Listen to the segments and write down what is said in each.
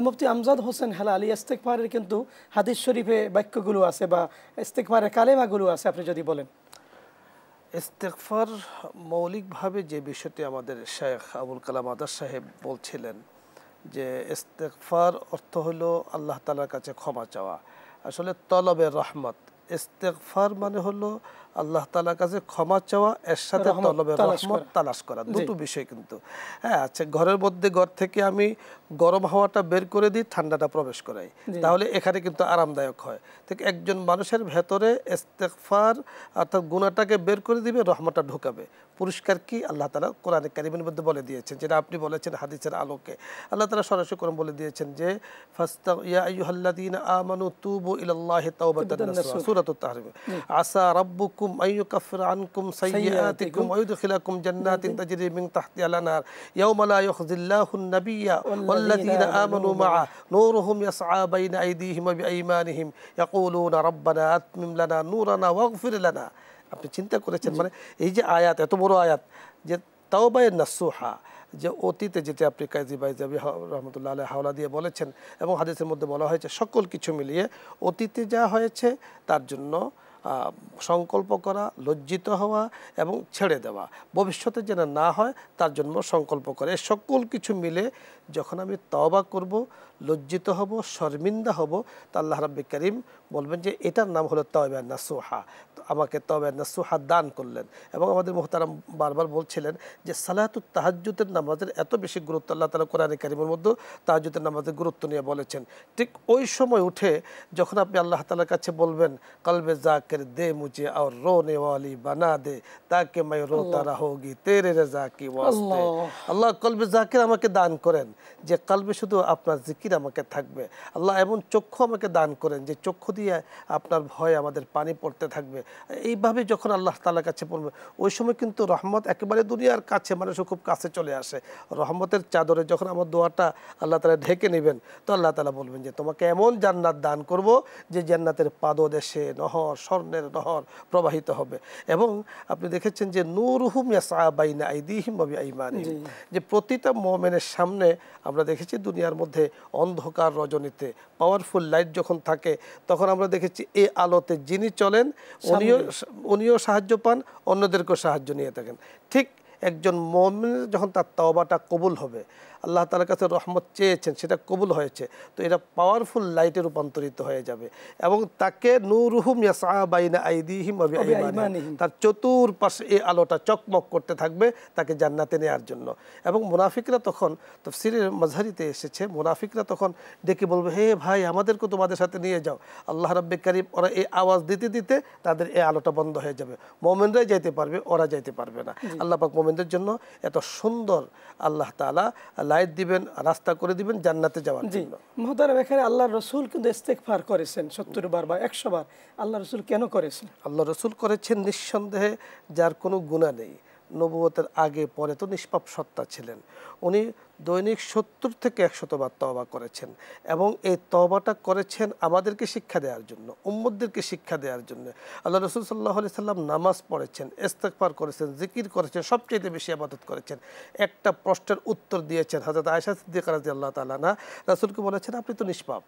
মুফতি আমজাদ হোসেন হেলালি, ইস্তেগফারের কিন্তু হাদিস শরীফে বাক্যগুলো আছে বা ইস্তেগফারের কালেমাগুলো আছে, আপনি যদি বলেন। ইস্তেগফার মৌলিকভাবে যে বিষয়টি আমাদের শেখ আবুল কালাম আজাদ সাহেব বলছিলেন যে ইস্তেগফার অর্থ হলো আল্লাহ তাআলার কাছে ক্ষমা চাওয়া, আসলে তলবে রহমত। ইস্তেগফার মানে হলো আল্লাহ তাআলার কাছে ক্ষমা চাওয়া, এর সাথে তলবে রহমত তালাশ করা, দুটো বিষয় কিন্তু। হ্যাঁ, আচ্ছা, ঘরের মধ্যে ঘর থেকে আমি গরম হাওয়াটা বের করে দিই, ঠান্ডাটা প্রবেশ করাই, তাহলে এখানে কিন্তু আরামদায়ক হয়। ঠিক একজন মানুষের ভেতরে ইস্তেগফার অর্থাৎ গুনাহটাকে বের করে দিবে, রহমতটা ঢোকাবে। পুরস্কার কি আল্লাহ তাআলা কোরআনে কারীমের মধ্যে বলে দিয়েছেন, যেটা আপনি বলেছেন হাদিসের আলোকে। আল্লাহ তাআলা সরাসরি কোরআন বলে দিয়েছেন যে ইয়া আইয়ুহাল্লাযীনা আমানু তুবু ইলাল্লাহি তাওবাতান নাসুহা, সূরাতুত তাহরিম। আসা রাব্বুকুম আইয়ুকাফিরা আনকুম সাইয়্যাতিকুম ওয়া ইউদখিলাকুম জান্নাতিন তাজরি মিন তাহতিহাল আনহার ইয়াওমা লা ইউখজিল্লাহুন নাবিয়্যা ওয়াল্লাযীনা আমানু মাআ নূরুহুম ইয়াসআ বাইনা আইদিহিম ওয়া বিআইমানিহিম ইয়াকুলুনা রাব্বানা আতমিম লানা নূরানা ওয়াগফির লানা। আপনি চিন্তা করেছেন, মানে এই যে আয়াত, এত বড় আয়াত, যে তাওবায়ে নাসুহা, যে অতীতে যেটা আপনি কাজী বাইজাবি রহমতুল্লাহ আলাইহি হাওলা দিয়ে বলেছেন, এবং হাদিসের মধ্যে বলা হয়েছে সকল কিছু মিলিয়ে অতীতে যা হয়েছে তার জন্য সংকল্প করা, লজ্জিত হওয়া এবং ছেড়ে দেওয়া, ভবিষ্যতে যেন না হয় তার জন্য সংকল্প করে, সকল কিছু মিলে যখন আমি তওবা করব, লজ্জিত হব, শর্মিন্দা হব, তা আল্লাহ রাব্বুল কারীম বলবেন যে এটার নাম হলো তাওবা নাসুহা। তো আমাকে তাওবা নাসুহা দান করলেন। এবং আমাদের মুহতারাম বারবার বলছিলেন যে সালাতুত তাহাজ্জুদের নামাজের এত বেশি গুরুত্ব আল্লাহ তাআলা কোরআনে কারীমের মধ্যে তাহাজ্জুদের নামাজের গুরুত্ব নিয়ে বলেছেন। ঠিক ওই সময় উঠে যখন আপনি আল্লাহ তাআলার কাছে বলবেন কলবে জাকির দে মুঝে আর রোনে ওয়ালি বানা দে তাকে मैं रोता रहोगी तेरे रज़ा की वास्ते, আল্লাহ কলবে জাকির আমাকে দান করেন, যে কলবে শুধু আপনার জিকির আমাকে থাকবে। আল্লাহ এমন চক্ষু আমাকে দান করেন যে চক্ষু দিয়ে আপনার ভয়ে আমাদের পানি পড়তে থাকবে। এইভাবে যখন আল্লাহ তাআলার কাছে পড়বে, ওই সময় কিন্তু রহমত একেবারে দুনিয়ার কাছে, মানুষের খুব কাছে চলে আসে। রহমতের চাদরে যখন আমার দোয়াটা আল্লাহ তাআলা ঢেকে নেবেন, তো আল্লাহ তাআলা বলবেন যে তোমাকে এমন জান্নাত দান করব যে জান্নাতের পাদদেশে নহর, স্বর্ণের নহর প্রবাহিত হবে। এবং আপনি দেখেছেন যে নূরুহুম ইয়াসআ বাইনা আইদিহিম ওয়া বিআইমানিহিম, যে প্রতিটা মুমিনের সামনে আমরা দেখেছি দুনিয়ার মধ্যে অন্ধকার রজনীতে পাওয়ারফুল লাইট যখন থাকে, তখন আমরা দেখেছি এই আলোতে যিনি চলেন উনিও সাহায্য পান, অন্যদেরকেও সাহায্য নিয়ে থাকেন। ঠিক একজন মুমিনের যখন তার তওবাটা কবুল হবে, আল্লাহ তাআলার কাছে রহমত চেয়েছেন, সেটা কবুল হয়েছে, তো এটা পাওয়ারফুল লাইটে রূপান্তরিত হয়ে যাবে। এবং তাকে নূরুহুম ইয়াসআ বাইনা আইদিহিম ওয়া বিআইমানিহিম, তার চতুর্পাশে এই আলোটা চকমক করতে থাকবে তাকে জান্নাতে নেওয়ার জন্য। এবং মুনাফিকরা তখন, তাফসীরে মাযহারিতে এসেছে, মুনাফিকরা তখন ডেকে বলবে, হে ভাই আমাদেরকে তোমাদের সাথে নিয়ে যাও। আল্লাহ রাব্বুল কারীম ওরা এই আওয়াজ দিতে দিতে তাদের এই আলোটা বন্ধ হয়ে যাবে, মুমিনরাই যাইতে পারবে, ওরা যাইতে পারবে না। আল্লাহ পাক মুমিনদের জন্য এত সুন্দর আল্লাহ তাআলা লাইট দিবেন, রাস্তা করে দিবেন জান্নাতে যাওয়ার জন্য। মুহতারাম, এখানে আল্লাহর রাসূল কিন্তু ইস্তেগফার করেছেন 70 বার বা 100 বার। আল্লাহর রাসূল কেন করেছেন? আল্লাহর রাসূল করেছেন নিঃসন্দেহে যার কোনো গুনাহ নেই, নবুয়তের আগে পরে তো নিষ্পাপ সত্তা ছিলেন, উনি দৈনিক 70 থেকে 100 বার তওবা করেছেন। এবং এই তওবাটা করেছেন আমাদেরকে শিক্ষা দেওয়ার জন্য, উম্মতদেরকে শিক্ষা দেওয়ার জন্য। আল্লাহ রাসূল সাল্লাল্লাহু আলাইহি সাল্লাম নামাজ পড়েছেন, ইস্তেগফার করেছেন, জিকির করেছেন, সবচেয়ে বেশি ইবাদত করেছেন। একটা প্রশ্নের উত্তর দিয়েছেন হযরত আয়েশা সিদ্দিকা রাদিয়াল্লাহু তাআলা আনহা, রাসূলকে বলেছেন আপনি তো নিষ্পাপ,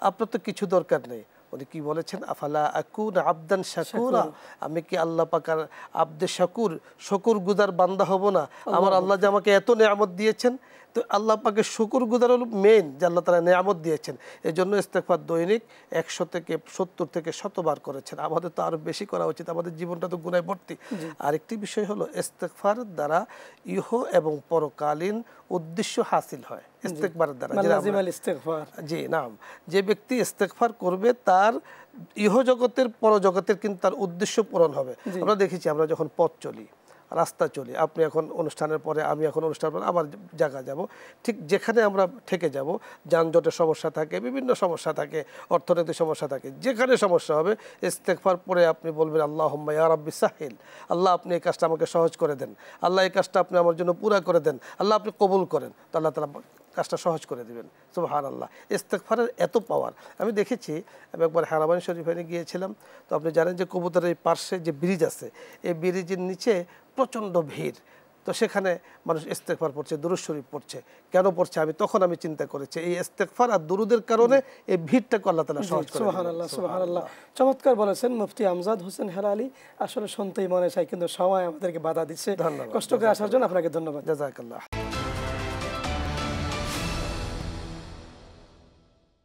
আপনার তো কিছু দরকার নেই। উনি কি বলেছেন, আফালা আকুন আবদান শাকুরা, আমি কি আল্লাহ পাকের আবদে শাকুর, শুকর গুজার বান্দা হব না? আমার আল্লাহ যে আমাকে এত নেয়ামত দিয়েছেন, তো আল্লাহ পাকের শুকর গুজার হলো মেইন, যে আল্লাহ তাআলা নেয়ামত দিয়েছেন। এই জন্য ইস্তেগফার দৈনিক 100 থেকে 70 থেকে 100 বার করেছেন। আমাদের তো আরো বেশি করা উচিত, আমাদের জীবনটা তো গুনাহে ভর্তি। আরেকটি বিষয় হলো ইস্তেগফার দ্বারা ইহ এবং পরকালীন উদ্দেশ্য হাসিল হয় ইস্তেগফারের দ্বারা। জি নাম, যে ব্যক্তি ইস্তেগফার করবে তার ইহ জগতের পর জগতের কিন্তু তার উদ্দেশ্য পূরণ হবে। আমরা দেখেছি, আমরা যখন পথ চলি, রাস্তা চলি, আপনি এখন অনুষ্ঠানের পরে, আমি এখন অনুষ্ঠানের পরে আবার জায়গা যাব, ঠিক যেখানে আমরা থেকে যাব, যানজটের সমস্যা থাকে, বিভিন্ন সমস্যা থাকে, অর্থনৈতিক সমস্যা থাকে, যেখানে সমস্যা হবে ইস্তেগফার পরে আপনি বলবেন আল্লাহুম্মা ইয়া রাব্বি সাহিল, আল্লাহ আপনি এই কাজটা আমাকে সহজ করে দেন, আল্লাহ এই কাজটা আপনি আমার জন্য পুরা করে দেন, আল্লাহ আপনি কবুল করেন, তো আল্লাহ তাআলা কাজটা সহজ করে দিবেন। সুবহানাল্লাহ, ইস্তেগফারের এত পাওয়ার। আমি দেখেছি, আমি একবার হারামাইন শরীফে গিয়েছিলাম, তো আপনি জানেন যে কবুতরের এই পার্শ্বে যে ব্রিজ আছে, এই ব্রিজের নিচে প্রচণ্ড ভিড়, তো সেখানে মানুষ ইস্তেগফার পড়ছে, দুরূদ শরীফ পড়ছে। কেন পড়ছে তখন আমি চিন্তা করেছি এই ইস্তেগফার আর দুরুদের কারণে এই ভিড়টাকে আল্লাহ তাআলা সহজ করে দিলেন। সুবহানাল্লাহ, সুবহানাল্লাহ। চমৎকার বলেছেন মুফতি আমজাদ হোসেন হেলালি। আসলে শুনতেই মনে চাই, কিন্তু সময় আমাদেরকে বাধা দিচ্ছে। ধন্যবাদ। কষ্ট করে আসার জন্য আপনাকে ধন্যবাদ। জাযাকাল্লাহ।